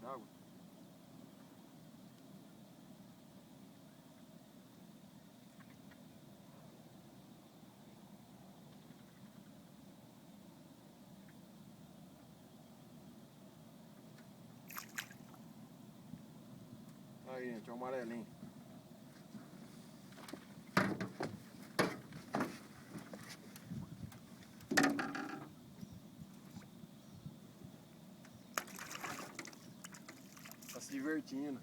d'água. Aí, gente, é o amarelinho. Tá se divertindo.